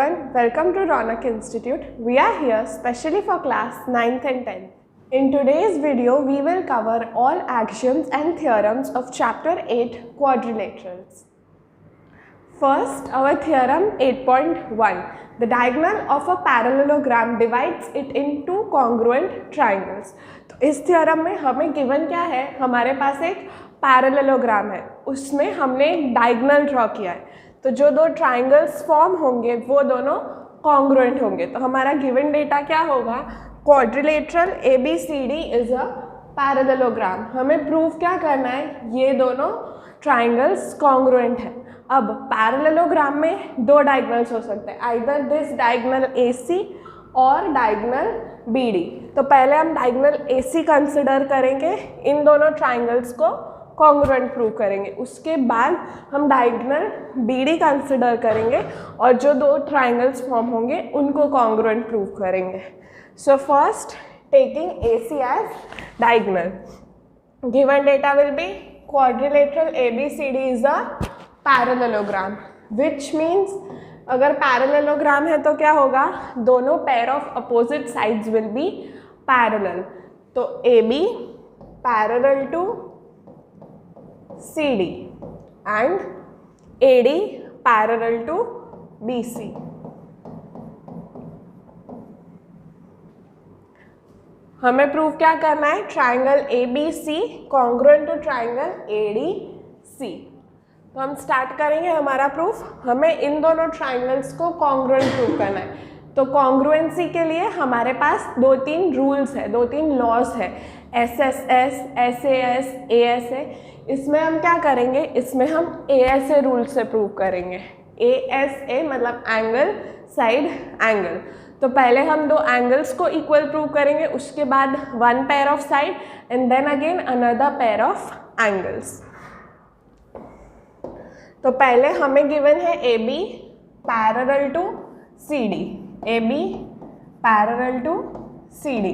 everyone, welcome to Ronak Institute. We are here specially for class 9th and 10th. In today's video, we will cover all axioms and theorems of chapter 8 quadrilaterals. First, our theorem 8.1. The diagonal of a parallelogram divides it into congruent triangles. तो इस theorem में हमें given क्या है, हमारे पास एक parallelogram है, उसमें हमने एक diagonal draw किया है. तो जो दो ट्राइंगल्स फॉर्म होंगे वो दोनों कॉन्ग्रुएंट होंगे. तो हमारा गिवन डेटा क्या होगा, quadrilateral ABCD is a parallelogram. हमें प्रूव क्या करना है, ये दोनों ट्राइंगल्स कॉन्ग्रुएंट है. अब पैरेललोग्राम में दो डायगोनल्स हो सकते हैं, आइदर दिस डायगोनल AC और डायगोनल BD. तो पहले हम डायगोनल AC कंसिडर करेंगे, इन दोनों ट्राइंगल्स को कॉन्ग्रुएंट प्रूव करेंगे. उसके बाद हम डायगोनल BD कंसिडर करेंगे और जो दो ट्राइंगल्स फॉर्म होंगे उनको कॉन्ग्रुएंट प्रूव करेंगे. So first, taking AC as diagonal, given data will be quadrilateral ABCD is a parallelogram, which means अगर पैरेललोग्राम है तो क्या होगा, दोनों pair of opposite sides will be parallel. तो AB parallel to CD and AD parallel to BC. हमें prove क्या करना है, triangle ABC congruent to triangle ADC. तो हम स्टार्ट करेंगे हमारा प्रूफ. हमें इन दोनों ट्राइंगल्स को कॉन्ग्रुएंट प्रूव करना है. तो कॉन्ग्रुएंसी के लिए हमारे पास दो तीन रूल्स है, दो तीन लॉज है, SSS, SAS, ASA. इसमें हम क्या करेंगे, इसमें हम ASA रूल से प्रूव करेंगे. ASA मतलब एंगल साइड एंगल. तो पहले हम दो एंगल्स को इक्वल प्रूव करेंगे, उसके बाद one pair of side and then again another pair of angles. तो पहले हमें गिवन है AB parallel to CD, AB parallel to CD.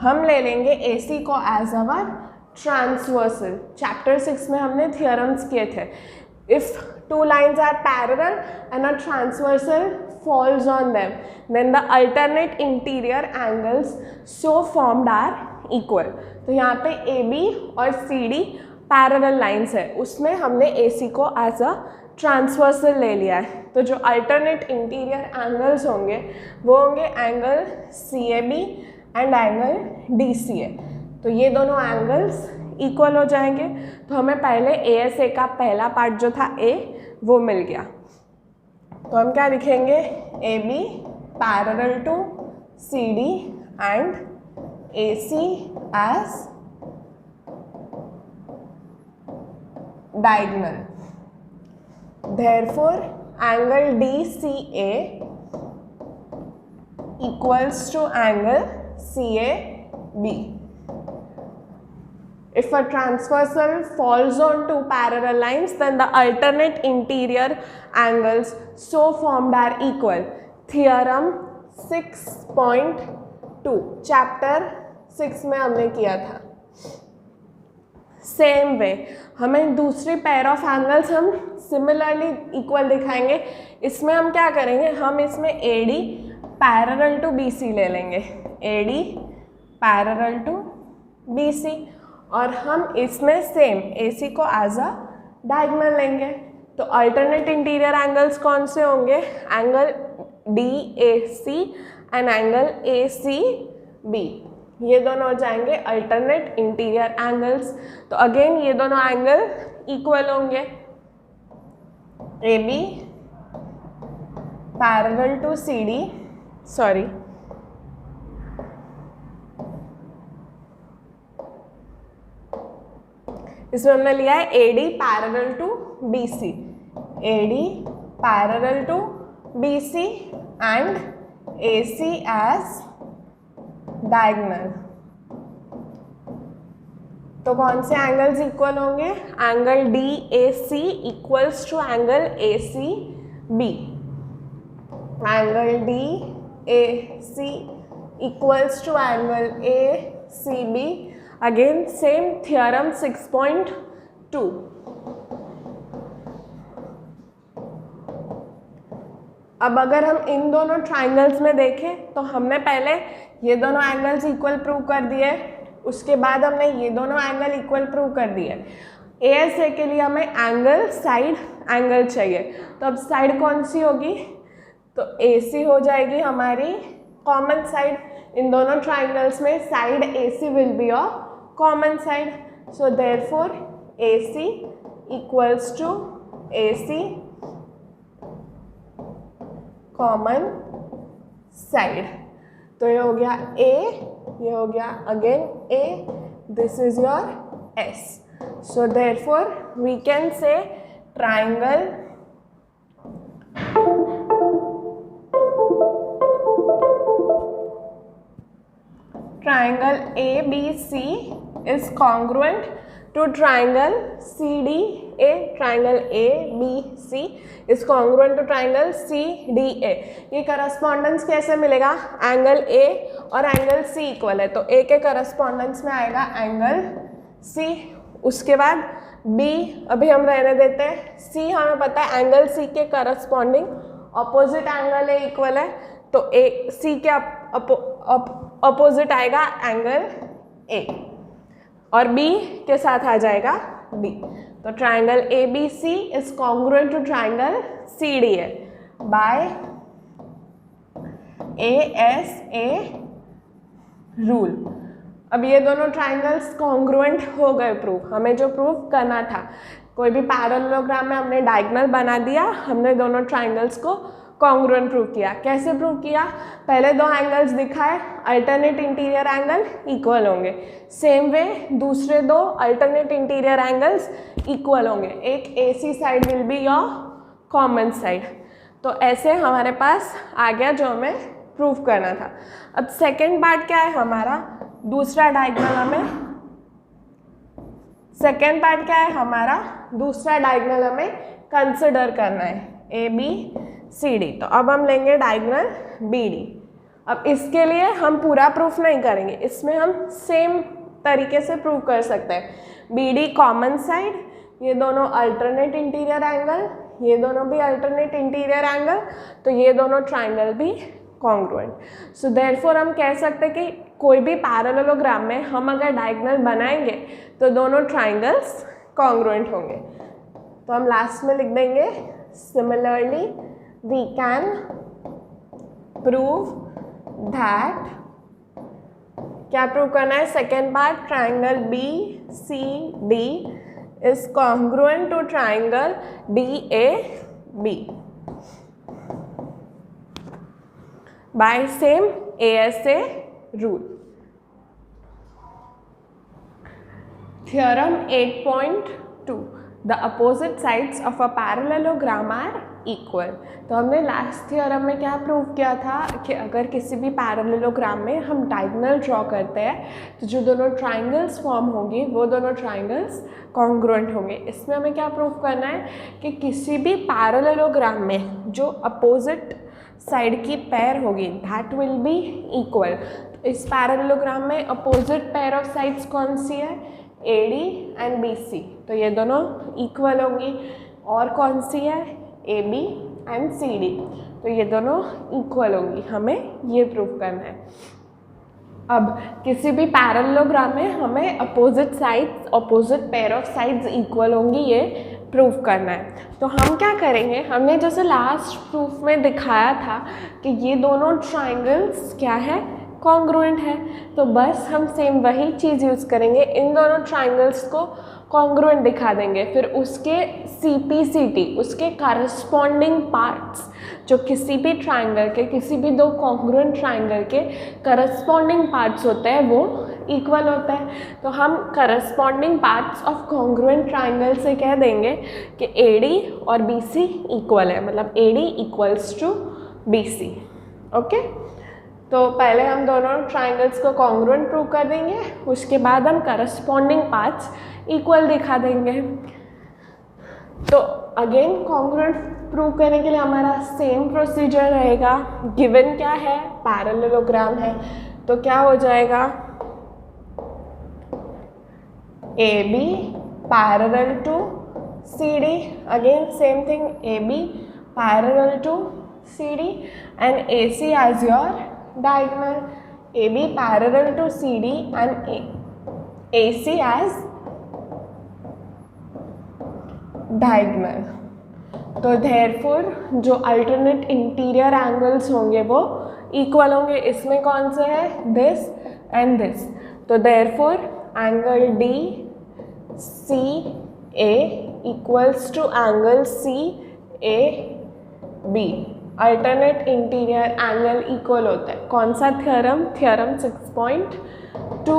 हम ले लेंगे AC को एज अवर ट्रांसवर्सल. चैप्टर 6 में हमने थियरम्स किए थे. If two lines are parallel and a transversal falls on them, then the alternate interior angles so formed are equal. तो यहाँ पे AB और CD पैरेलल लाइन्स है, उसमें हमने AC को एज अ ट्रांसवर्सल ले लिया है. तो जो अल्टरनेट इंटीरियर एंगल्स होंगे वो होंगे angle CAB and angle DCA. तो ये दोनों एंगल्स इक्वल हो जाएंगे. तो हमें पहले ASA का पहला पार्ट जो था A वो मिल गया. तो हम क्या लिखेंगे, AB parallel to CD and AC as diagonal. Therefore, angle DCA equals to angle CAB. If a transversal falls on two parallel lines, then the alternate interior angles so formed are equal. Theorem 6.2 chapter 6 में हमने किया था. Same way हमें दूसरी pair of angles हम similarly equal दिखाएंगे. इसमें हम क्या करेंगे, हम इसमें AD पैरेलल टू BC ले लेंगे, AD पैरेलल टू BC, और हम इसमें सेम AC को एज अ डायगोनल लेंगे. तो अल्टरनेट इंटीरियर एंगल्स कौन से होंगे, angle DAC and angle ACB. ये दोनों हो जाएंगे अल्टरनेट इंटीरियर एंगल्स. तो अगेन ये दोनों एंगल इक्वल होंगे. AB parallel to CD, sorry, इसमें हमने लिया है AD parallel to BC, AD parallel to BC and AC as diagonal. तो कौन से एंगल्स इक्वल होंगे, angle DAC equals to angle ACB, angle DAC equals to angle ACB. Again same theorem 6.2. अब अगर हम इन दोनों ट्राइंगल्स में देखें तो हमने पहले ये दोनों एंगल्स इक्वल प्रूव कर दिए, उसके बाद हमने ये दोनों एंगल इक्वल प्रूव कर दिए। ASA के लिए हमें एंगल साइड एंगल चाहिए, तो अब साइड कौन सी होगी, तो AC हो जाएगी हमारी कॉमन साइड। इन दोनों ट्राइंगल्स में side AC will be a common side, so therefore AC equals to AC common side. तो ये हो गया A, ये हो गया again A, this is your S. So therefore we can say triangle ABC is congruent to triangle CDA. Triangle ABC is congruent to triangle CDA. ये correspondence कैसे मिलेगा, एंगल A और एंगल C इक्वल है, तो A के correspondence में आएगा angle C, उसके बाद B अभी हम रहने देते हैं, C हमें पता है एंगल C के corresponding opposite angle A equal है, तो C के अपोजिट आएगा एंगल A और B के साथ आ जाएगा B. तो triangle ABC is congruent to triangle CDA by ASA rule. अब ये दोनों ट्राइंगल्स कॉन्ग्रुएंट हो गए प्रूफ. हमें जो प्रूफ करना था, कोई भी पैरेललोग्राम में हमने डायगोनल बना दिया, हमने दोनों ट्राइंगल्स को कॉन्ग्रुएंट प्रूव किया. कैसे प्रूव किया, पहले दो एंगल्स दिखाए, अल्टरनेट इंटीरियर एंगल इक्वल होंगे. सेम वे दूसरे दो अल्टरनेट इंटीरियर एंगल्स इक्वल होंगे. एक AC side will be your common side. तो ऐसे हमारे पास आ गया जो हमें प्रूव करना था. अब सेकेंड पार्ट क्या है हमारा, दूसरा डायगोनल हमें कंसिडर करना है ABCD. तो अब हम लेंगे डायगोनल BD. अब इसके लिए हम पूरा प्रूफ नहीं करेंगे, इसमें हम सेम तरीके से प्रूव कर सकते हैं. BD कॉमन साइड, ये दोनों अल्टरनेट इंटीरियर एंगल, ये दोनों भी अल्टरनेट इंटीरियर एंगल, तो ये दोनों ट्राइंगल भी कॉन्ग्रुएंट. सो देयरफॉर हम कह सकते हैं कि कोई भी पैरेललोग्राम में हम अगर डायगोनल बनाएंगे तो दोनों ट्राइंगल्स कॉन्ग्रुएंट होंगे. तो हम लास्ट में लिख देंगे similarly we can prove that, क्या प्रूव करना है, second part, triangle BCD is congruent to triangle DAB by same ASA rule. Theorem 8.2, the opposite sides of a parallelogram are equal. तो हमने लास्ट थ्योरम में क्या प्रूव किया था कि अगर किसी भी पैरेललोग्राम में हम डायगोनल ड्रॉ करते हैं तो जो दोनों ट्राइंगल्स फॉर्म होंगी वो दोनों ट्राइंगल्स कॉन्ग्रुएंट होंगे. इसमें हमें क्या प्रूव करना है कि किसी भी पैरेललोग्राम में जो अपोजिट साइड की पेयर होगी दैट विल बी इक्वल. इस पैरेललोग्राम में अपोजिट पेयर ऑफ साइड्स कौन सी है, AD एंड BC, तो ये दोनों इक्वल होंगी. और कौन सी है, AB एंड CD, तो ये दोनों इक्वल होंगी. हमें ये प्रूव करना है. अब किसी भी पैरेललोग्राम में हमें opposite sides, opposite pair of sides equal होंगी, ये प्रूफ करना है. तो हम क्या करेंगे, हमने जैसे लास्ट प्रूफ में दिखाया था कि ये दोनों ट्राइंगल्स क्या है, कॉन्ग्रुएंट है, तो बस हम सेम वही चीज़ यूज़ करेंगे, इन दोनों ट्राइंगल्स को कॉन्ग्रुएंट दिखा देंगे. फिर उसके CPCT, उसके करस्पॉन्डिंग पार्ट्स जो किसी भी ट्राइंगल के, किसी भी दो कॉन्ग्रुएंट ट्राइंगल के करस्पॉन्डिंग पार्ट्स होते हैं वो इक्वल होता है. तो हम corresponding parts of congruent triangle से कह देंगे कि AD और BC इक्वल है, मतलब AD equals to BC. Okay, तो पहले हम दोनों ट्राइंगल्स को कॉन्ग्रुएंट प्रूव कर देंगे, उसके बाद हम करस्पॉन्डिंग पार्ट्स इक्वल दिखा देंगे. तो अगेन कॉन्ग्रुएंट प्रूव करने के लिए हमारा सेम प्रोसीजर रहेगा. गिवन क्या है, पैरेललोग्राम है, तो क्या हो जाएगा, AB parallel to CD, again same thing, AB parallel to CD and AC as your diagonal. AB parallel to CD and AC as diagonal. तो therefore जो alternate interior angles होंगे वो equal होंगे. इसमें कौन से है? This and this. तो therefore angle DCA equals to angle CAB. Alternate interior angle equal होता है. कौन सा थ्योरम? थ्योरम 6.2.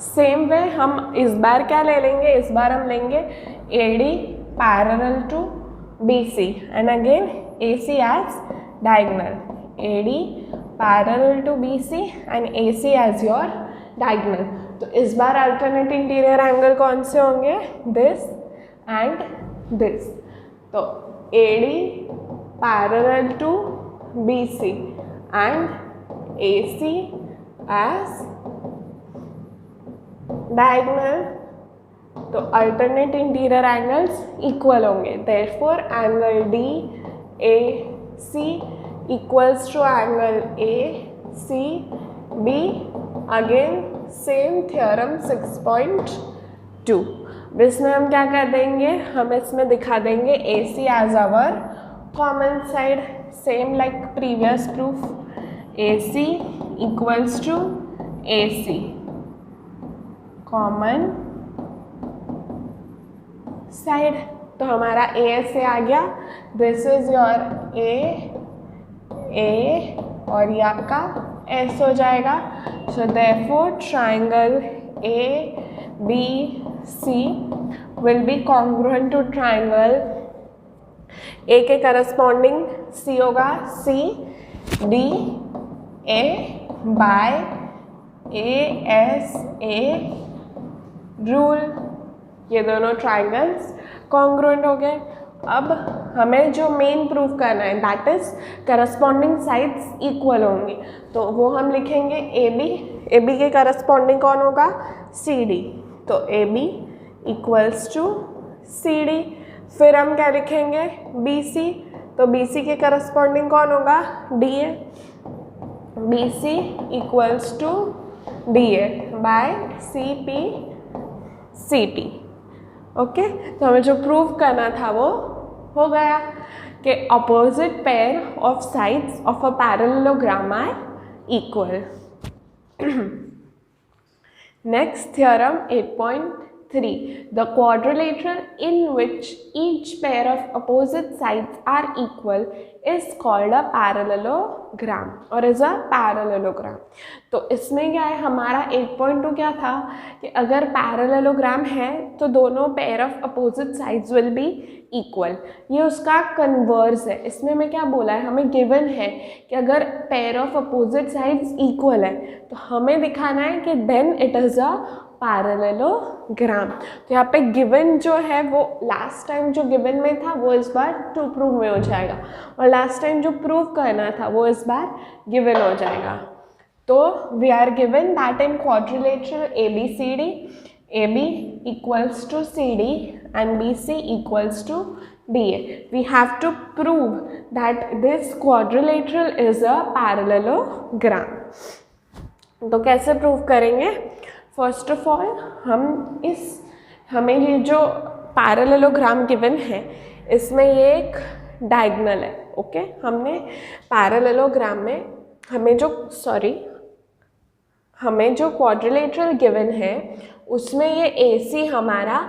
सेम वे हम इस बार क्या ले लेंगे? इस बार हम लेंगे AD parallel to BC and again AC as diagonal. AD parallel to BC and AC as your diagonal. तो इस बार अल्टरनेट इंटीरियर एंगल कौन से होंगे? This and this. तो AD parallel to BC and AC as diagonal. तो alternate interior angles equal होंगे. Therefore angle DAC equals to angle ACB. Again same theorem 6.2. इसमें हम क्या कर देंगे? हम इसमें दिखा देंगे AC as our common side. Same like previous proof. AC equals to AC common side. तो हमारा ASA आ गया. दिस इज योर A और ये आपका S हो जाएगा. सो therefore triangle ABC will be congruent to triangle A के करस्पॉन्डिंग C होगा CDA by ASA रूल. ये दोनों ट्राइंगल्स कॉन्ग्रुएंट हो गए. अब हमें जो मेन प्रूफ करना है that is corresponding sides equal होंगी. तो वो हम लिखेंगे AB के करस्पॉन्डिंग कौन होगा? CD. तो AB इक्वल्स टू CD. फिर हम क्या लिखेंगे? BC. तो BC के करस्पॉन्डिंग कौन होगा? DA. BC equals to DA by CT. Okay. तो हमें जो प्रूव करना था वो हो गया कि opposite pair of sides of a parallelogram are equal. Next theorem 8.3. The quadrilateral in which each pair of opposite sides are equal is called a parallelogram or is a parallelogram. तो इसमें क्या है? हमारा 8.2 क्या था कि अगर पैरेललोग्राम है तो दोनों pair of opposite sides will be equal. ये उसका कन्वर्स है. इसमें मैं क्या बोला है? हमें गिवन है कि अगर pair of opposite sides equal है तो हमें दिखाना है कि then it is a parallelogram. तो यहाँ पे गिवन जो है वो लास्ट टाइम जो गिवन में था वो इस बार टू प्रूव में हो जाएगा और लास्ट टाइम जो प्रूव करना था वो इस बार गिवन हो जाएगा. तो we are given that in quadrilateral ABCD AB equals to CD and BC equals to DA. We have to prove that this quadrilateral is a parallelogram. तो कैसे प्रूव करेंगे? फर्स्ट ऑफ ऑल हमें ये जो parallelogram given है इसमें ये एक डायगोनल है. ओके. हमने पैरेललोग्राम में हमें जो क्वाड्रिलेटरल गिवन है उसमें ये AC हमारा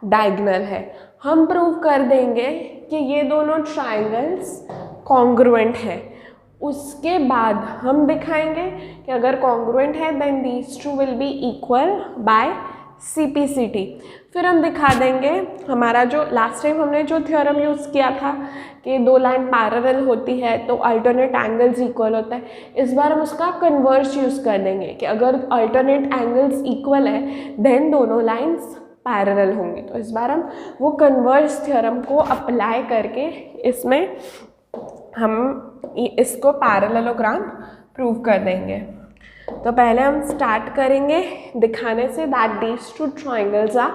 डायगोनल है. हम प्रूव कर देंगे कि ये दोनों ट्राइंगल्स कॉन्ग्रुएंट है. उसके बाद हम दिखाएंगे कि अगर कॉन्ग्रुएंट है then these two will be equal by CPCT. फिर हम दिखा देंगे हमारा जो लास्ट टाइम हमने जो थ्योरम यूज़ किया था कि दो लाइन पैरेलल होती है तो अल्टरनेट एंगल्स इक्वल होता है. इस बार हम उसका कन्वर्स यूज़ कर देंगे कि अगर अल्टरनेट एंगल्स इक्वल है देन दोनों लाइंस पैरेलल होंगे. तो इस बार हम वो कन्वर्स थ्योरम को अप्लाई करके इसमें हम इसको पैरेललोग्राम प्रूव कर देंगे. तो पहले हम स्टार्ट करेंगे दिखाने से that these two triangles are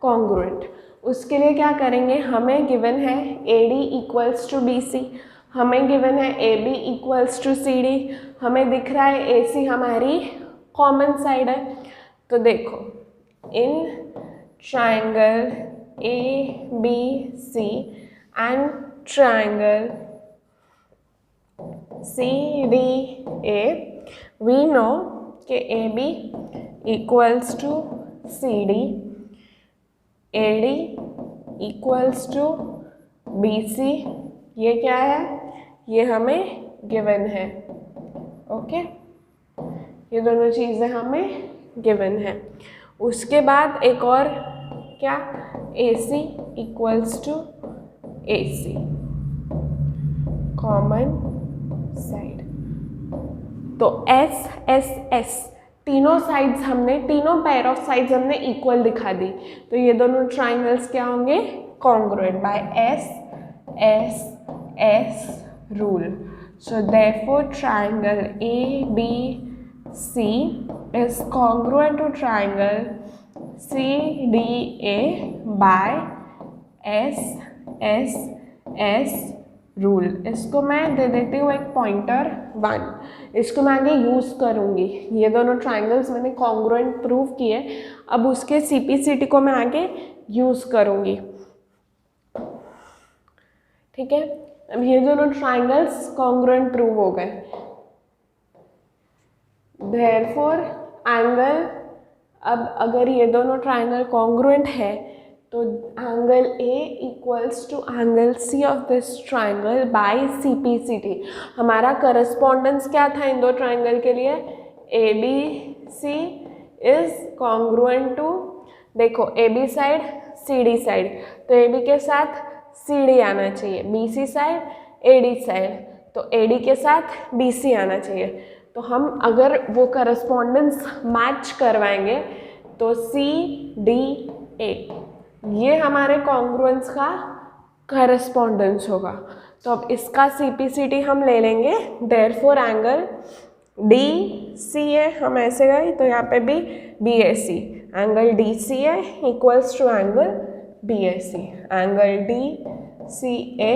congruent. उसके लिए क्या करेंगे, हमें गिवन है AD इक्वल्स टू BC, हमें गिवन है AB इक्वल्स टू CD, हमें दिख रहा है AC हमारी कॉमन साइड है। तो देखो in triangle ABC and triangle CDA we know कि AB equals to CD, AD equals to BC, ये क्या है, ये हमें गिवन है। ओके, ये दोनों चीज़ें हमें गिवन है। उसके बाद एक और क्या, AC equals to AC, common side. तो S S S तीनों साइड्स हमने, तीनों पेयर ऑफ साइड्स हमने इक्वल दिखा दी, तो ये दोनों ट्राइंगल्स क्या होंगे, congruent by S S S rule. So therefore triangle ABC is congruent to triangle CDA by S S S rule. इसको मैं दे देती हूँ एक पॉइंटर 1, इसको मैं आगे यूज़ करूँगी। ये दोनों ट्राइंगल्स मैंने कॉन्ग्रुएंट प्रूव किए, अब उसके CPCT को मैं आगे यूज़ करूँगी। ठीक है, अब ये दोनों ट्राइंगल्स कॉन्ग्रुएंट प्रूव हो गए। देयरफॉर एंगल, अब अगर ये दोनों ट्राइंगल कॉन्ग्रुएंट है तो angle A equals to angle C of this triangle by CPCT। हमारा करस्पॉन्डेंस क्या था इन दो ट्राइंगल के लिए, ABC इज कॉन्ग्रुएंट टू, देखो AB साइड CD साइड, तो AB के साथ CD आना चाहिए, BC साइड AD साइड, तो AD के साथ BC आना चाहिए। तो हम अगर वो करस्पॉन्डेंस मैच करवाएंगे तो CDA ये हमारे कॉन्ग्रुएंस का करस्पॉन्डेंस होगा। तो अब इसका CPCT हम ले लेंगे। देयरफॉर एंगल DCA, हम ऐसे गए तो यहाँ पे भी BAC, angle DCA equals to angle BAC, angle DCA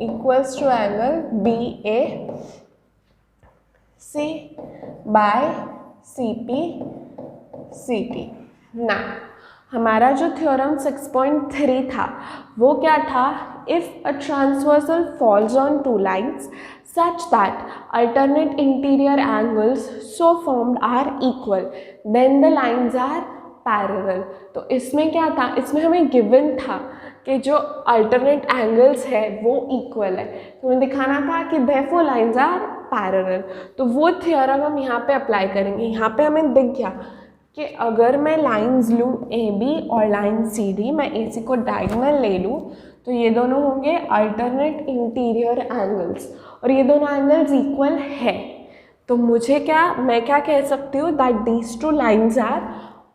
equals to angle BAC by CPCT। ना हमारा जो थ्योरम 6.3 था वो क्या था, if a transversal falls on two lines such that alternate interior angles so formed are equal then the lines are parallel. तो इसमें क्या था, इसमें हमें गिवन था कि जो अल्टरनेट एंगल्स है वो इक्वल है, तो हमें दिखाना था कि देयरफॉर लाइन्स आर पैरेलल। तो वो थ्योरम हम यहाँ पे अप्लाई करेंगे। यहाँ पे हमें दिख गया कि अगर मैं लाइंस लूँ AB और लाइन CD, मैं AC को डायगोनल ले लूँ तो ये दोनों होंगे अल्टरनेट इंटीरियर एंगल्स, और ये दोनों एंगल्स इक्वल है। तो मुझे क्या, मैं क्या कह सकती हूँ, that these two lines are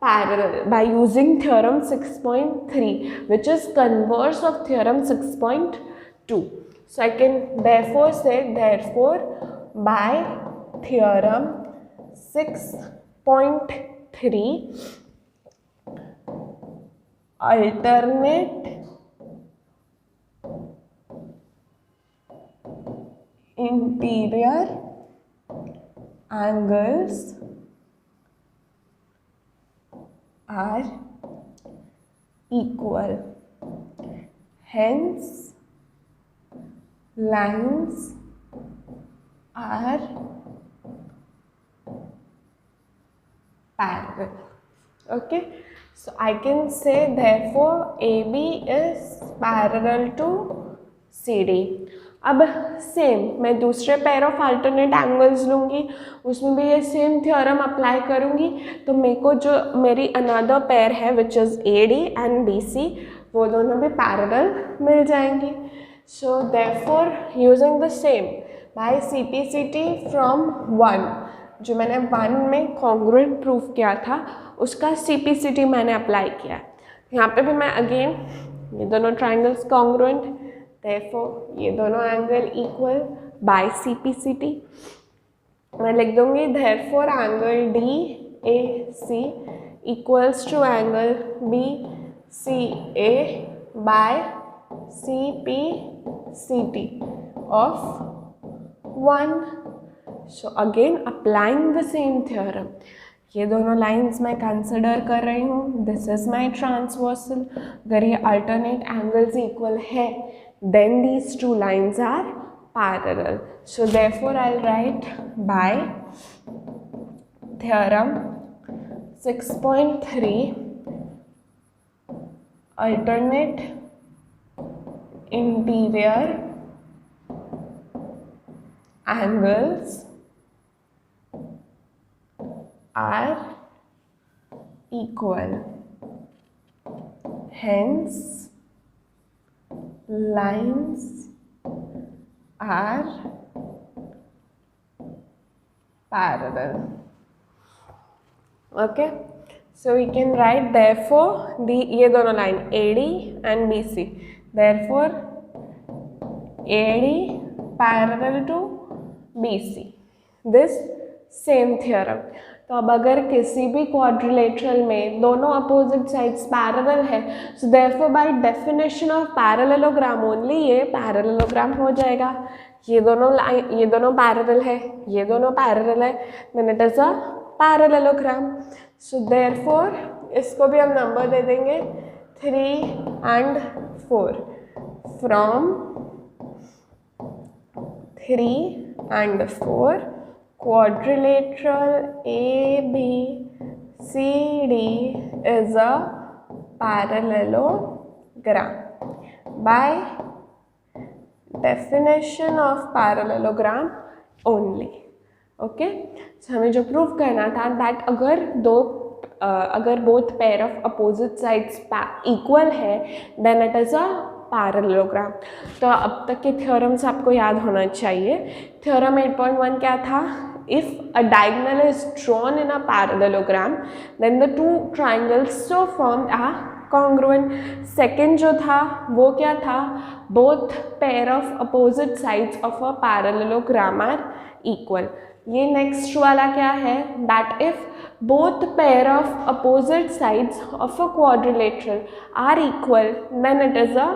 parallel by using theorem 6.3 which is converse of theorem 6.2. So I can therefore say, therefore by theorem 6.3 alternate interior angles are equal, hence lines are parallel. Okay, so I can say therefore AB is parallel to CD. अब same मैं दूसरे pair of alternate angles लूँगी, उसमें भी ये same theorem apply करूँगी, तो मेरे को जो मेरी अनदर पेयर है which is AD and BC, वो दोनों भी पैरेलल मिल जाएंगी। So therefore using the same by CPCT from 1, जो मैंने 1 में कॉन्ग्रुएंट प्रूफ किया था उसका CPCT मैंने अप्लाई किया। यहाँ पे भी मैं अगेन, ये दोनों ट्राइंगल्स कॉन्ग्रुएंट, देयरफॉर ये दोनों एंगल इक्वल बाय CPCT। मैं लिख दूँगी therefore angle DAC equals to angle BCA by CP/CT of 1. So again applying the same theorem. ये दोनों लाइंस मैं कंसिडर कर रही हूँ. This is my transversal. अगर ये अल्टरनेट एंगल्स इक्वल है then these two lines are parallel. So therefore I'll write by theorem 6.3 alternate interior angles are equal. Hence, lines are parallel. Okay, so we can write therefore ये दोनों line AD and BC. Therefore, AD parallel to BC. This same theorem. तो अब अगर किसी भी quadrilateral में दोनों opposite sides parallel है, so therefore by definition of parallelogram only ये पैरेललोग्राम हो जाएगा. ये दोनों पैरेलल है, ये दोनों पैरेलल है, then it is a parallelogram. So therefore इसको भी हम नंबर दे देंगे 3 and 4. From 3 and 4 quadrilateral ABCD is a parallelogram by definition of parallelogram only. Okay, so हमें जो प्रूव करना था दैट अगर both pair of opposite sides equal है then it is a parallelogram. तो अब तक के थ्योरम्स आपको याद होना चाहिए. थ्योरम 8.1 क्या था? If a diagonal is drawn in a parallelogram, then the two triangles so formed are congruent. Second जो था वो क्या था? Both pair of opposite sides of a parallelogram are equal. ये नेक्स्ट वाला क्या है? That if both pair of opposite sides of a quadrilateral are equal, then it is a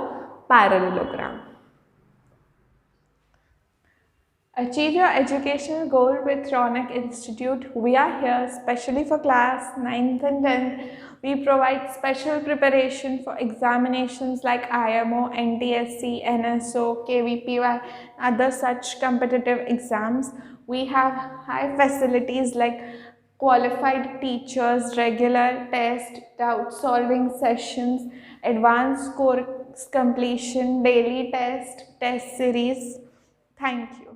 parallelogram. Achieve your educational goal with Ronak Institute. We are here specially for class 9th and 10th. We provide special preparation for examinations like IMO, NTSC, NSO, KVPY, other such competitive exams. We have high facilities like qualified teachers, regular test, doubt solving sessions, advanced course completion, daily test series. Thank you.